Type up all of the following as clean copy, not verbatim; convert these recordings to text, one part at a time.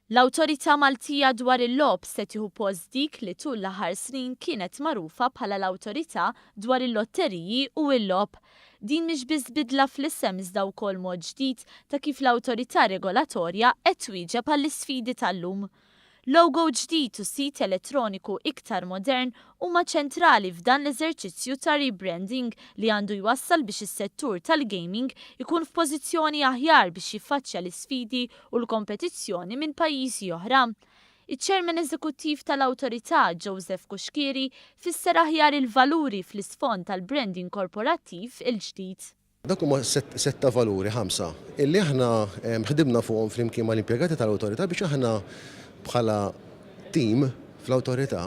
L-Awtorità Maltija dwar il-lob se tieħu post dik li tul l-aħħar snin kienet magħrufa bħala l-Awtorità dwar il-lotteriji u l-lob. Din mhix biss bidla fl-isem iżda wkoll mod ġdid ta' kif l-Awtorità Regolatorja qed twieġeb għall-isfidi tal-lum. Logo ġdid u sit elettroniku iktar modern huma ċentrali f'dan l-eżerċizzju ta' rebranding li għandu jwassal biex is-settur tal-gaming ikun f'pożizzjoni aħjar biex jiffaċċja l-isfidi u l-kompetizzjoni minn pajjiżi oħra. Iċ-Chairman Eżekuttiv tal-Awtorità Joseph Kuxkieri fisser aħjar il-valuri fl-isfond tal-branding korporattiv il-ġdid. Dak huma setta valuri 5 illi aħna ħdimna fuqhom flimkien mal-impjegati tal-Awtorità biex aħna bħala tim fl-Awtorità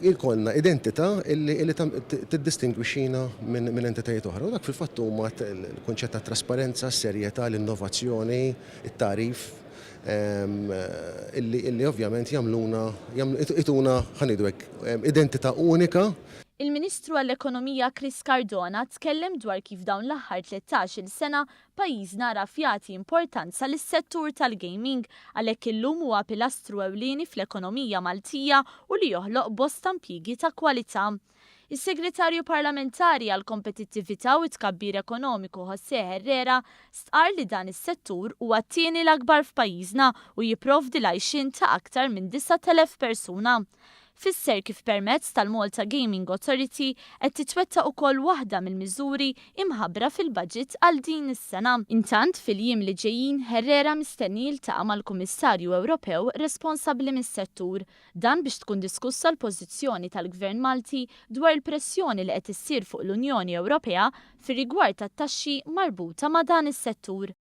ikollna identità illi tiddistingwixxina minn entitajiet oħra. U dak fil-fatt huma l-kunċett ta' trasparenza, serjetà, l-innovazzjoni, it-tarif illi ovvjament ituna ħanidu hekk identità unika. Il-Ministru għall-Ekonomija Chris Cardona tkellem dwar kif dawn l-aħħar 13-il sena pajjiżna raf jagħti importanza lis-settur tal-gaming għalhekk illum huwa pilastru ewlieni fl-ekonomija Maltija u li joħloq bosta impjiegi ta' kwalità. Is-Segretarju Parlamentari għall-Kompetittività u Tkabbir Ekonomiku José Herrera stqar li dan is-settur huwa t-tieni l-akbar f'pajjiżna u jipprovdi l-għajxin ta' aktar minn 9,000 persuna. Fisser kif permezz tal-Malta Gaming Authority qed titwettaq ukoll waħda mill-miżuri imħabbra fil-budget għal din is-sena. Intant fil-jiem li ġejjin Herrera mistenni jiltaqa' mal-Kummissarju Ewropew responsabbli mis-settur dan biex tkun diskussa l-pożizzjoni tal-Gvern Malti dwar il-pressjoni li qed issir fuq l-Unjoni Ewropea fir-rigward tat-taxxi marbuta ma' dan is-settur.